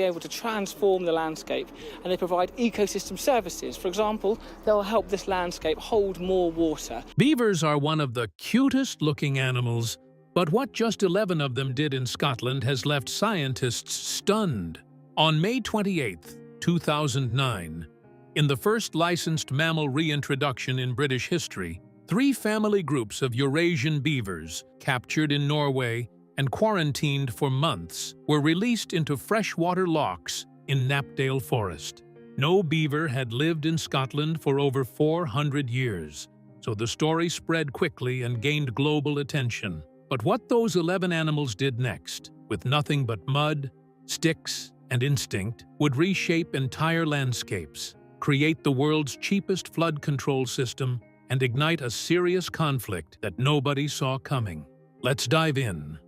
able to transform the landscape, and they provide ecosystem services. For example, they'll help this landscape hold more water. Beavers are one of the cutest-looking animals, but what just 11 of them did in Scotland has left scientists stunned. On May 28, 2009, in the first licensed mammal reintroduction in British history, 3 family groups of Eurasian beavers, captured in Norway and quarantined for months, were released into freshwater lochs in Knapdale Forest. No beaver had lived in Scotland for over 400 years, so the story spread quickly and gained global attention. But what those 11 animals did next, with nothing but mud, sticks, and instinct, would reshape entire landscapes, create the world's cheapest flood control system, and ignite a serious conflict that nobody saw coming. Let's dive in.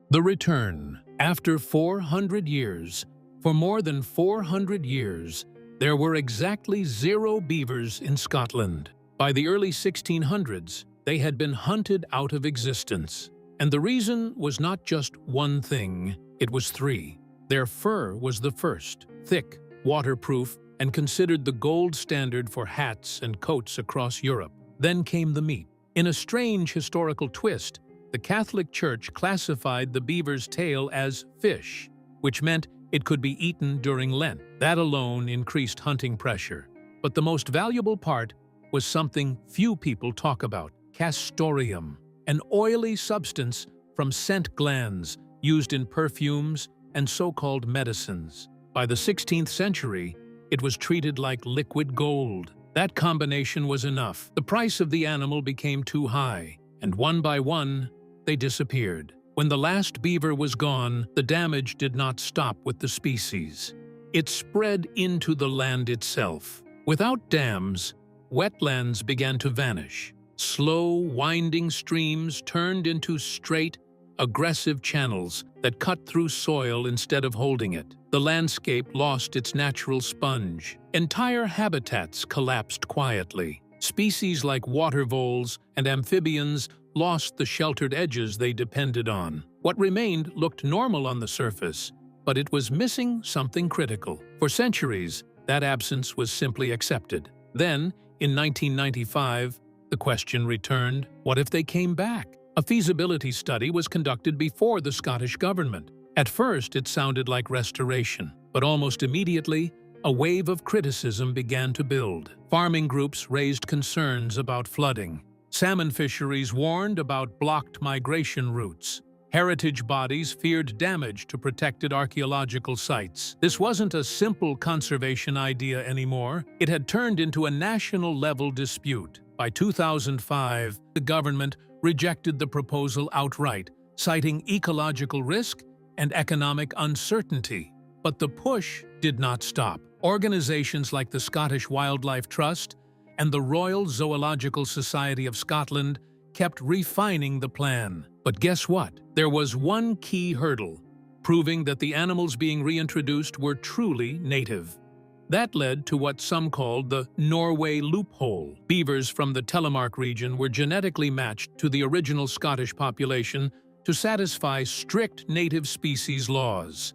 The return. After 400 years, for more than 400 years, there were exactly 0 beavers in Scotland. By the early 1600s, they had been hunted out of existence. And the reason was not just one thing, it was 3. Their fur was the first, thick, waterproof, and considered the gold standard for hats and coats across Europe. Then came the meat. In a strange historical twist, the Catholic Church classified the beaver's tail as fish, which meant it could be eaten during Lent. That alone increased hunting pressure. But the most valuable part was something few people talk about: castoreum, an oily substance from scent glands used in perfumes and so-called medicines. By the 16th century, it was treated like liquid gold. That combination was enough. The price of the animal became too high, and one by one, they disappeared. When the last beaver was gone, the damage did not stop with the species. It spread into the land itself. Without dams, wetlands began to vanish. Slow, winding streams turned into straight, aggressive channels that cut through soil instead of holding it. The landscape lost its natural sponge. Entire habitats collapsed quietly. Species like water voles and amphibians lost the sheltered edges they depended on. What remained looked normal on the surface, but it was missing something critical. For centuries, that absence was simply accepted. Then, in 1995, the question returned: what if they came back? A feasibility study was conducted before the Scottish government. At first, it sounded like restoration, but almost immediately, a wave of criticism began to build. Farming groups raised concerns about flooding. Salmon fisheries warned about blocked migration routes. Heritage bodies feared damage to protected archaeological sites. This wasn't a simple conservation idea anymore. It had turned into a national-level dispute. By 2005, the government rejected the proposal outright, citing ecological risk and economic uncertainty. But the push did not stop. Organizations like the Scottish Wildlife Trust and the Royal Zoological Society of Scotland kept refining the plan. But guess what? There was one key hurdle: proving that the animals being reintroduced were truly native. That led to what some called the Norway loophole. Beavers from the Telemark region were genetically matched to the original Scottish population to satisfy strict native species laws.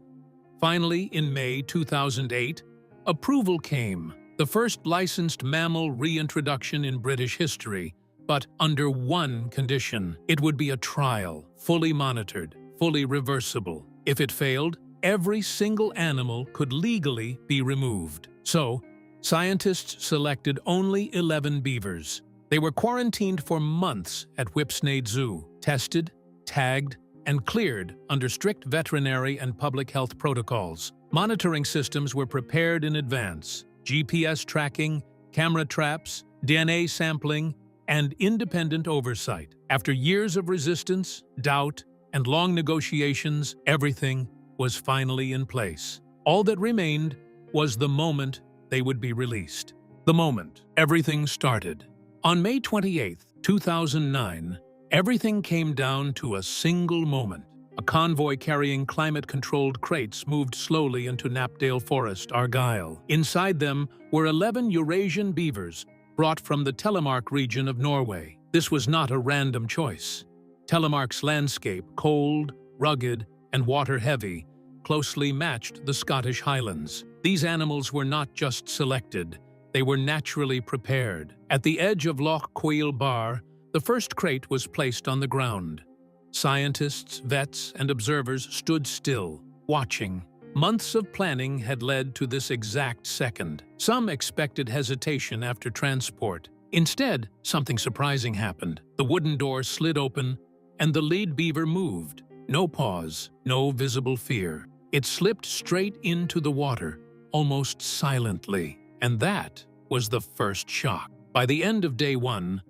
Finally, in May 2008, approval came, the first licensed mammal reintroduction in British history, but under one condition: it would be a trial, fully monitored, fully reversible. If it failed, every single animal could legally be removed. So, scientists selected only 11 beavers. They were quarantined for months at Whipsnade Zoo, tested, tagged, and cleared under strict veterinary and public health protocols. Monitoring systems were prepared in advance: GPS tracking, camera traps, DNA sampling, and independent oversight. After years of resistance, doubt, and long negotiations, everything was finally in place. All that remained was the moment they would be released. The moment everything started. On May 28, 2009, everything came down to a single moment. A convoy carrying climate-controlled crates moved slowly into Knapdale Forest, Argyll. Inside them were 11 Eurasian beavers, brought from the Telemark region of Norway. This was not a random choice. Telemark's landscape, cold, rugged, and water-heavy, closely matched the Scottish Highlands. These animals were not just selected, they were naturally prepared. At the edge of Loch Cuil Bar, the first crate was placed on the ground. Scientists, vets, and observers stood still, watching. Months of planning had led to this exact second. Some expected hesitation after transport. Instead, something surprising happened. The wooden door slid open, and the lead beaver moved. No pause, no visible fear. It slipped straight into the water, almost silently. And that was the first shock. By the end of day one,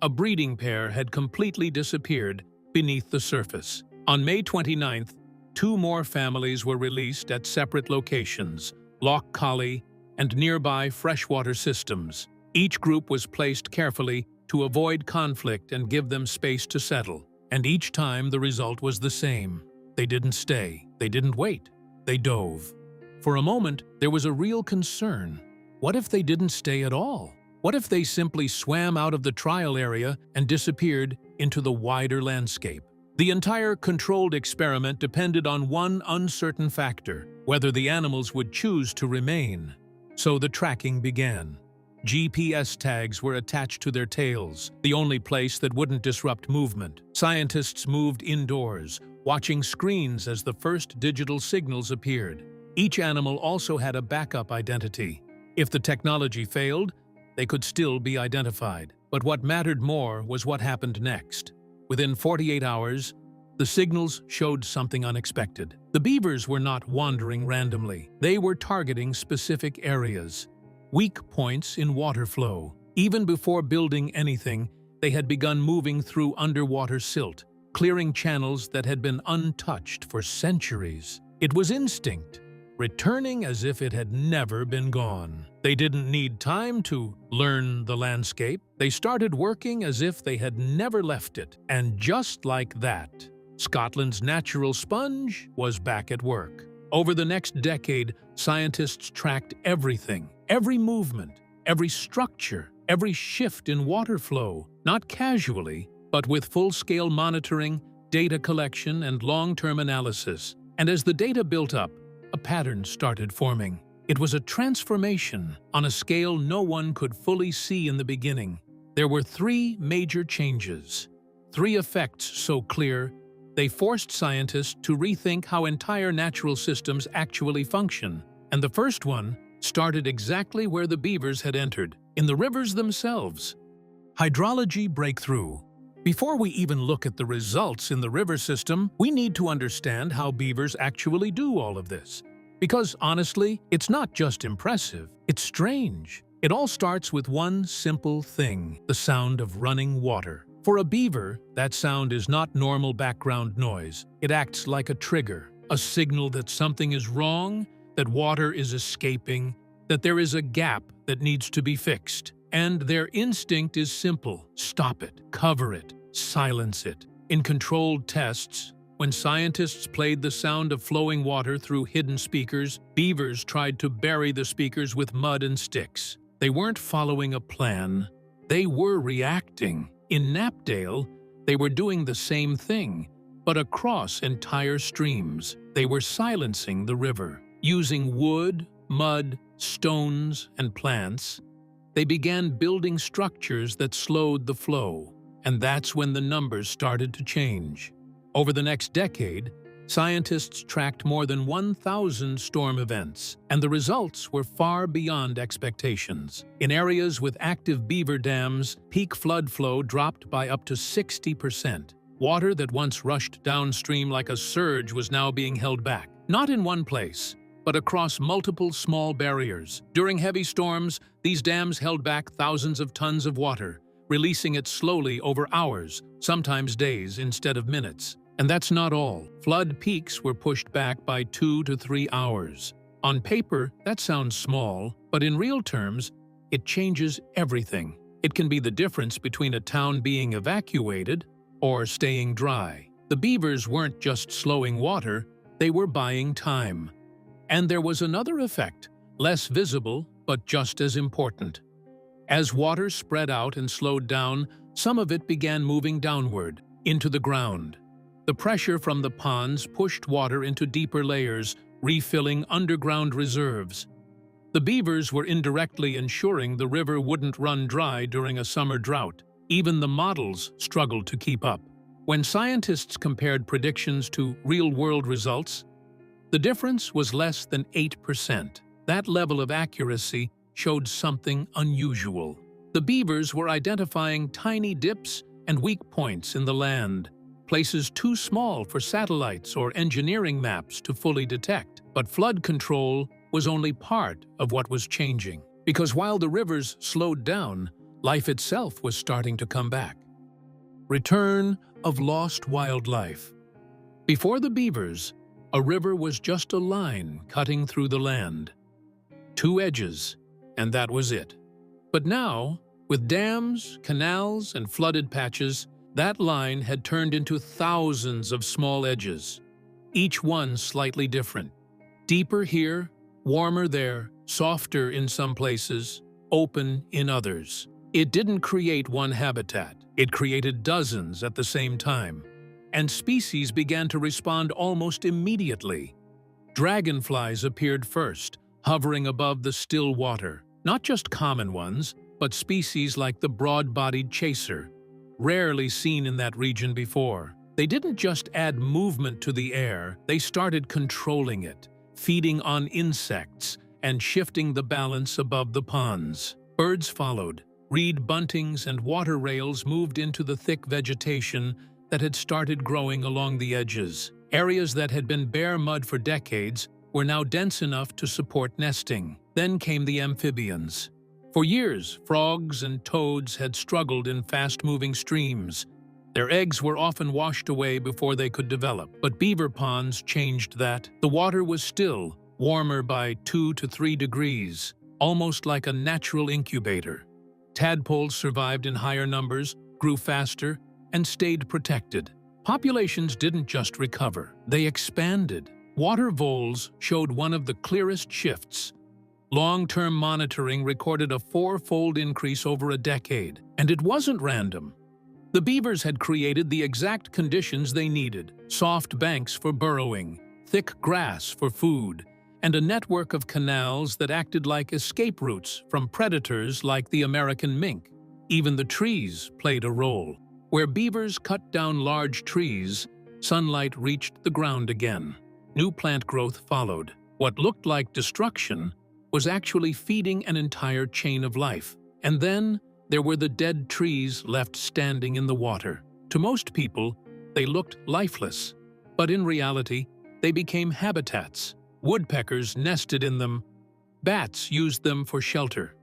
a breeding pair had completely disappeared beneath the surface. On May 29th, 2 more families were released at separate locations, Loch Collie and nearby freshwater systems. Each group was placed carefully to avoid conflict and give them space to settle. And each time the result was the same. They didn't stay, they didn't wait, they dove. For a moment, there was a real concern. What if they didn't stay at all? What if they simply swam out of the trial area and disappeared into the wider landscape? The entire controlled experiment depended on one uncertain factor, whether the animals would choose to remain. So the tracking began. GPS tags were attached to their tails, the only place that wouldn't disrupt movement. Scientists moved indoors, watching screens as the first digital signals appeared. Each animal also had a backup identity. If the technology failed, they could still be identified. But what mattered more was what happened next. Within 48 hours, the signals showed something unexpected. The beavers were not wandering randomly. They were targeting specific areas, weak points in water flow. Even before building anything, they had begun moving through underwater silt, clearing channels that had been untouched for centuries. It was instinct, returning as if it had never been gone. They didn't need time to learn the landscape. They started working as if they had never left it. And just like that, Scotland's natural sponge was back at work. Over the next decade, scientists tracked everything, every movement, every structure, every shift in water flow, not casually, but with full-scale monitoring, data collection, and long-term analysis. And as the data built up, a pattern started forming. It was a transformation on a scale no one could fully see in the beginning. There were 3 major changes, 3 effects so clear they forced scientists to rethink how entire natural systems actually function. And the first one started exactly where the beavers had entered, in the rivers themselves. Hydrology breakthrough. Before we even look at the results in the river system, we need to understand how beavers actually do all of this. Because honestly, it's not just impressive, it's strange. It all starts with one simple thing, the sound of running water. For a beaver, that sound is not normal background noise. It acts like a trigger, a signal that something is wrong, that water is escaping, that there is a gap that needs to be fixed. And their instinct is simple: stop it, cover it, silence it. In controlled tests, when scientists played the sound of flowing water through hidden speakers, beavers tried to bury the speakers with mud and sticks. They weren't following a plan, they were reacting. In Knapdale, they were doing the same thing, but across entire streams. They were silencing the river. Using wood, mud, stones, and plants, they began building structures that slowed the flow. And that's when the numbers started to change. Over the next decade, scientists tracked more than 1,000 storm events, and the results were far beyond expectations. In areas with active beaver dams, peak flood flow dropped by up to 60%. Water that once rushed downstream like a surge was now being held back, not in one place, but across multiple small barriers. During heavy storms, these dams held back thousands of tons of water, releasing it slowly over hours, sometimes days instead of minutes. And that's not all. Flood peaks were pushed back by 2 to 3 hours. On paper, that sounds small, but in real terms, it changes everything. It can be the difference between a town being evacuated or staying dry. The beavers weren't just slowing water, they were buying time. And there was another effect, less visible, but just as important. As water spread out and slowed down, some of it began moving downward, into the ground. The pressure from the ponds pushed water into deeper layers, refilling underground reserves. The beavers were indirectly ensuring the river wouldn't run dry during a summer drought. Even the models struggled to keep up. When scientists compared predictions to real-world results, the difference was less than 8%. That level of accuracy showed something unusual. The beavers were identifying tiny dips and weak points in the land, places too small for satellites or engineering maps to fully detect. But flood control was only part of what was changing, because while the rivers slowed down, life itself was starting to come back. Return of lost wildlife. Before the beavers, a river was just a line cutting through the land. Two edges, and that was it. But now, with dams, canals, and flooded patches, that line had turned into thousands of small edges, each one slightly different. Deeper here, warmer there, softer in some places, open in others. It didn't create one habitat, it created dozens at the same time. And species began to respond almost immediately. Dragonflies appeared first, hovering above the still water. Not just common ones, but species like the broad-bodied chaser, rarely seen in that region before. They didn't just add movement to the air, they started controlling it, feeding on insects and shifting the balance above the ponds. Birds followed. Reed buntings and water rails moved into the thick vegetation that had started growing along the edges. Areas that had been bare mud for decades were now dense enough to support nesting. Then came the amphibians. For years, frogs and toads had struggled in fast-moving streams. Their eggs were often washed away before they could develop. But beaver ponds changed that. The water was still, warmer by 2 to 3 degrees, almost like a natural incubator. Tadpoles survived in higher numbers, grew faster, and stayed protected. Populations didn't just recover, they expanded. Water voles showed one of the clearest shifts. Long-term monitoring recorded a 4-fold increase over a decade, and it wasn't random. The beavers had created the exact conditions they needed: soft banks for burrowing, thick grass for food, and a network of canals that acted like escape routes from predators like the American mink. Even the trees played a role. Where beavers cut down large trees, sunlight reached the ground again. New plant growth followed. What looked like destruction was actually feeding an entire chain of life. And then there were the dead trees left standing in the water. To most people, they looked lifeless, but in reality, they became habitats. Woodpeckers nested in them. Bats used them for shelter.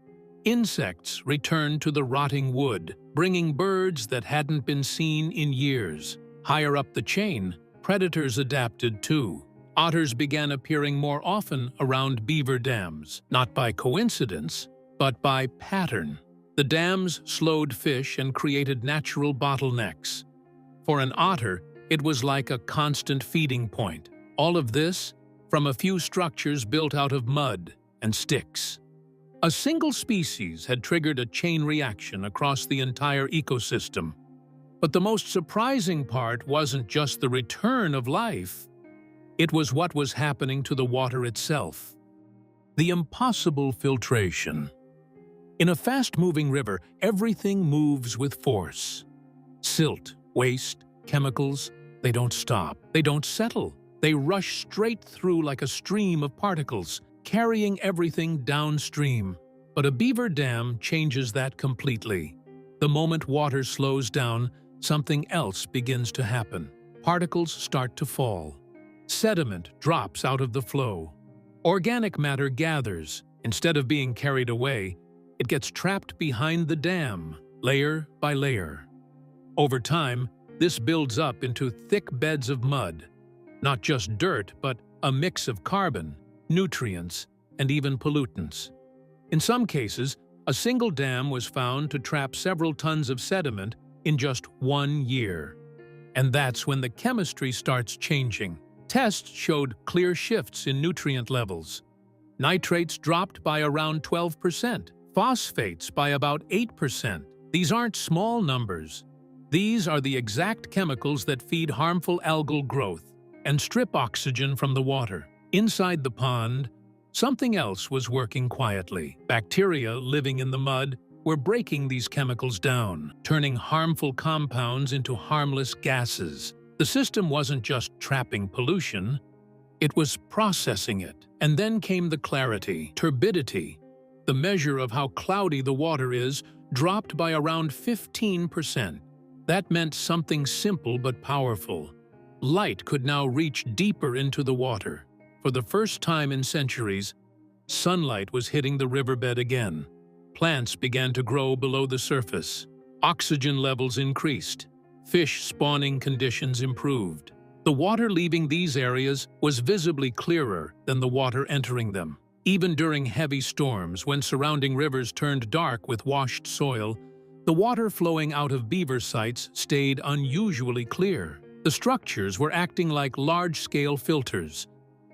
Insects returned to the rotting wood, bringing birds that hadn't been seen in years. Higher up the chain, predators adapted too. Otters began appearing more often around beaver dams, not by coincidence, but by pattern. The dams slowed fish and created natural bottlenecks. For an otter, it was like a constant feeding point. All of this from a few structures built out of mud and sticks. A single species had triggered a chain reaction across the entire ecosystem. But the most surprising part wasn't just the return of life. It was what was happening to the water itself. The impossible filtration. In a fast-moving river, everything moves with force. Silt, waste, chemicals, they don't stop. They don't settle. They rush straight through like a stream of particles, carrying everything downstream. But a beaver dam changes that completely. The moment water slows down, something else begins to happen. Particles start to fall. Sediment drops out of the flow. Organic matter gathers. Instead of being carried away, it gets trapped behind the dam, layer by layer. Over time, this builds up into thick beds of mud. Not just dirt, but a mix of carbon, nutrients, and even pollutants. In some cases, a single dam was found to trap several tons of sediment in just 1 year. And that's when the chemistry starts changing. Tests showed clear shifts in nutrient levels. Nitrates dropped by around 12%, phosphates by about 8%. These aren't small numbers. These are the exact chemicals that feed harmful algal growth and strip oxygen from the water. Inside the pond, something else was working quietly. Bacteria living in the mud were breaking these chemicals down, turning harmful compounds into harmless gases. The system wasn't just trapping pollution, it was processing it. And then came the clarity. Turbidity, the measure of how cloudy the water is, dropped by around 15%. That meant something simple but powerful. Light could now reach deeper into the water. For the first time in centuries, sunlight was hitting the riverbed again. Plants began to grow below the surface. Oxygen levels increased. Fish spawning conditions improved. The water leaving these areas was visibly clearer than the water entering them. Even during heavy storms, when surrounding rivers turned dark with washed soil, the water flowing out of beaver sites stayed unusually clear. The structures were acting like large-scale filters,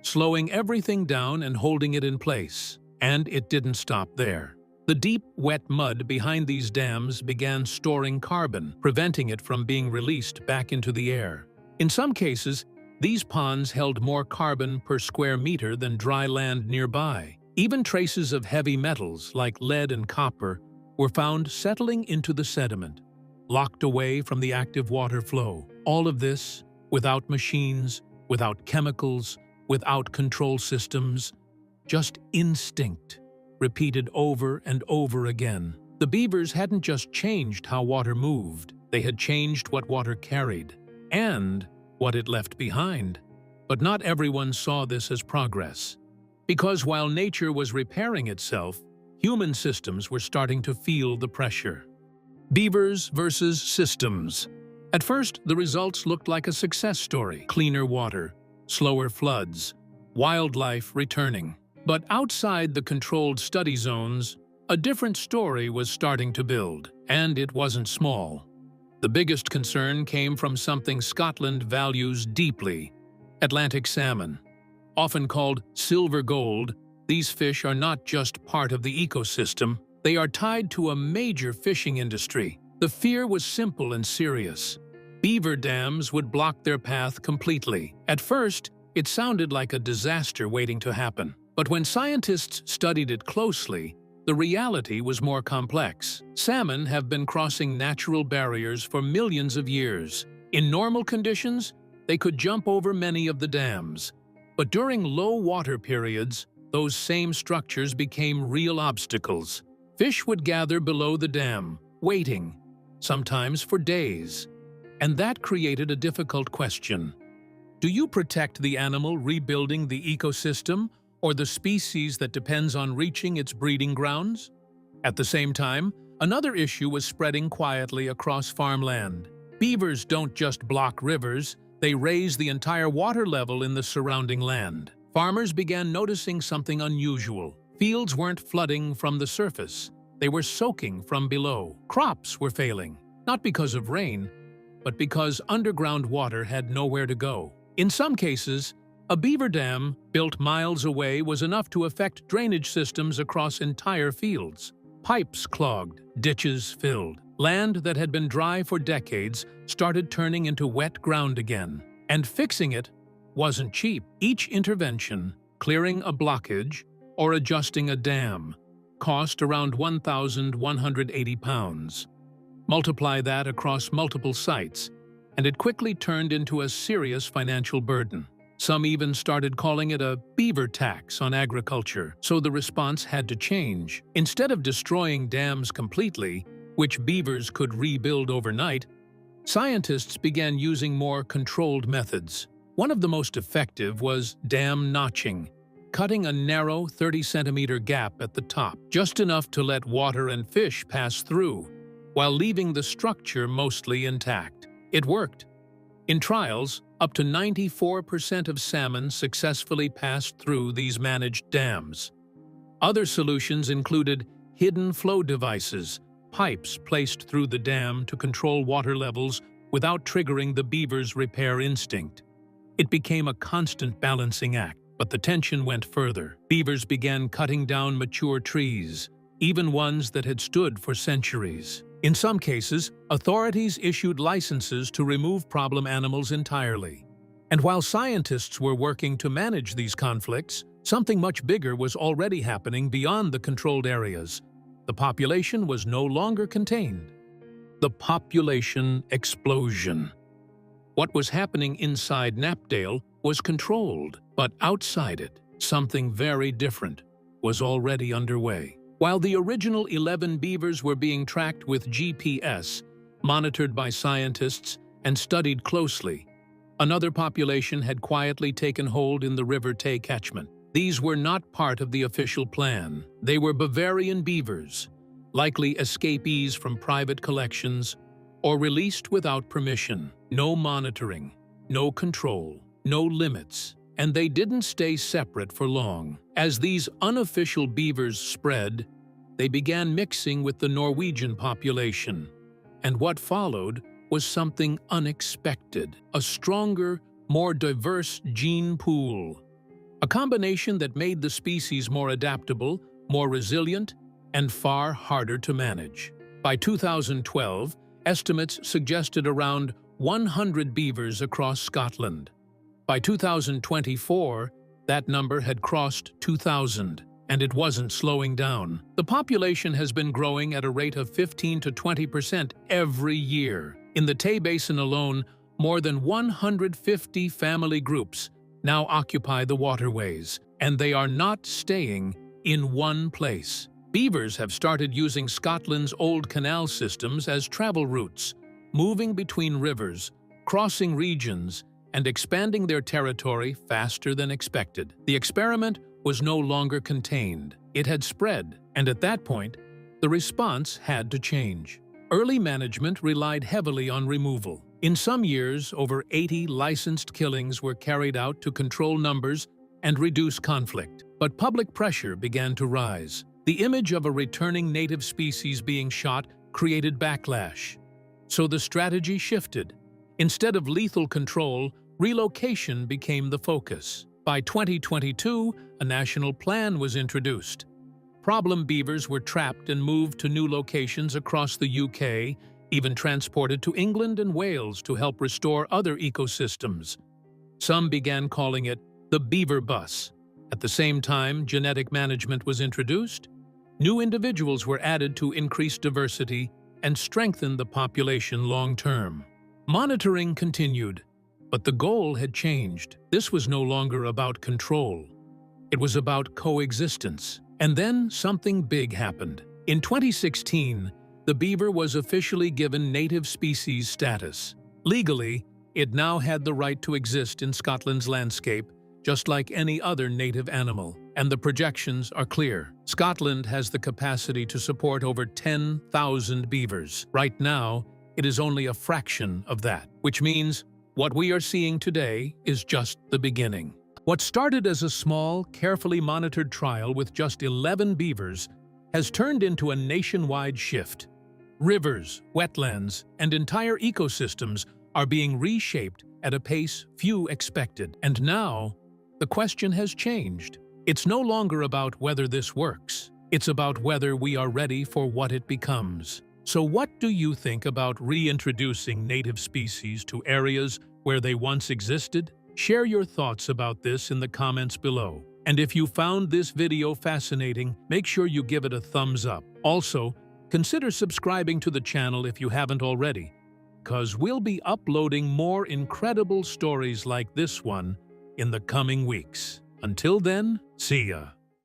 slowing everything down and holding it in place. And it didn't stop there. The deep, wet mud behind these dams began storing carbon, preventing it from being released back into the air. In some cases, these ponds held more carbon per square meter than dry land nearby. Even traces of heavy metals like lead and copper were found settling into the sediment, locked away from the active water flow. All of this without machines, without chemicals, without control systems, just instinct, repeated over and over again. The beavers hadn't just changed how water moved, they had changed what water carried, and what it left behind. But not everyone saw this as progress. Because while nature was repairing itself, human systems were starting to feel the pressure. Beavers versus systems. At first, the results looked like a success story. Cleaner water, slower floods, wildlife returning. But outside the controlled study zones, a different story was starting to build, and it wasn't small. The biggest concern came from something Scotland values deeply: Atlantic salmon. Often called silver gold, these fish are not just part of the ecosystem, they are tied to a major fishing industry. The fear was simple and serious. Beaver dams would block their path completely. At first, it sounded like a disaster waiting to happen. But when scientists studied it closely, the reality was more complex. Salmon have been crossing natural barriers for millions of years. In normal conditions, they could jump over many of the dams. But during low water periods, those same structures became real obstacles. Fish would gather below the dam, waiting, sometimes for days. And that created a difficult question. Do you protect the animal rebuilding the ecosystem, or the species that depends on reaching its breeding grounds? At the same time, another issue was spreading quietly across farmland. Beavers don't just block rivers, they raise the entire water level in the surrounding land. Farmers began noticing something unusual. Fields weren't flooding from the surface, they were soaking from below. Crops were failing, not because of rain, but because underground water had nowhere to go. In some cases, a beaver dam built miles away was enough to affect drainage systems across entire fields. Pipes clogged, ditches filled. Land that had been dry for decades started turning into wet ground again. And fixing it wasn't cheap. Each intervention, clearing a blockage or adjusting a dam, cost around £1,180. Multiply that across multiple sites, and it quickly turned into a serious financial burden. Some even started calling it a beaver tax on agriculture, so the response had to change. Instead of destroying dams completely, which beavers could rebuild overnight, scientists began using more controlled methods. One of the most effective was dam notching, cutting a narrow 30-centimeter gap at the top, just enough to let water and fish pass through, while leaving the structure mostly intact. It worked. In trials, up to 94% of salmon successfully passed through these managed dams. Other solutions included hidden flow devices, pipes placed through the dam to control water levels without triggering the beaver's repair instinct. It became a constant balancing act, but the tension went further. Beavers began cutting down mature trees, even ones that had stood for centuries. In some cases, authorities issued licenses to remove problem animals entirely. And while scientists were working to manage these conflicts, something much bigger was already happening beyond the controlled areas. The population was no longer contained. The population explosion. What was happening inside Knapdale was controlled, but outside it, something very different was already underway. While the original 11 beavers were being tracked with GPS, monitored by scientists, and studied closely, another population had quietly taken hold in the River Tay catchment. These were not part of the official plan. They were Bavarian beavers, likely escapees from private collections or released without permission. No monitoring, no control, no limits, and they didn't stay separate for long. As these unofficial beavers spread, they began mixing with the Norwegian population. And what followed was something unexpected, a stronger, more diverse gene pool. A combination that made the species more adaptable, more resilient, and far harder to manage. By 2012, estimates suggested around 100 beavers across Scotland. By 2024, that number had crossed 2,000, and it wasn't slowing down. The population has been growing at a rate of 15 to 20% every year. In the Tay Basin alone, more than 150 family groups now occupy the waterways, and they are not staying in one place. Beavers have started using Scotland's old canal systems as travel routes, moving between rivers, crossing regions, and expanding their territory faster than expected. The experiment was no longer contained. It had spread, and at that point, the response had to change. Early management relied heavily on removal. In some years, over 80 licensed killings were carried out to control numbers and reduce conflict. But public pressure began to rise. The image of a returning native species being shot created backlash. So the strategy shifted. Instead of lethal control, relocation became the focus. By 2022, a national plan was introduced. Problem beavers were trapped and moved to new locations across the UK, even transported to England and Wales to help restore other ecosystems. Some began calling it the beaver bus. At the same time, genetic management was introduced. New individuals were added to increase diversity and strengthen the population long-term. Monitoring continued, but the goal had changed. This was no longer about control. It was about coexistence. And then something big happened. In 2016, the beaver was officially given native species status. Legally, it now had the right to exist in Scotland's landscape, just like any other native animal. And the projections are clear. Scotland has the capacity to support over 10,000 beavers. Right now, it is only a fraction of that, which means what we are seeing today is just the beginning. What started as a small, carefully monitored trial with just 11 beavers has turned into a nationwide shift. Rivers, wetlands, and entire ecosystems are being reshaped at a pace few expected. And now, the question has changed. It's no longer about whether this works. It's about whether we are ready for what it becomes. So what do you think about reintroducing native species to areas where they once existed? Share your thoughts about this in the comments below. And if you found this video fascinating, make sure you give it a thumbs up. Also, consider subscribing to the channel if you haven't already, because we'll be uploading more incredible stories like this one in the coming weeks. Until then, see ya!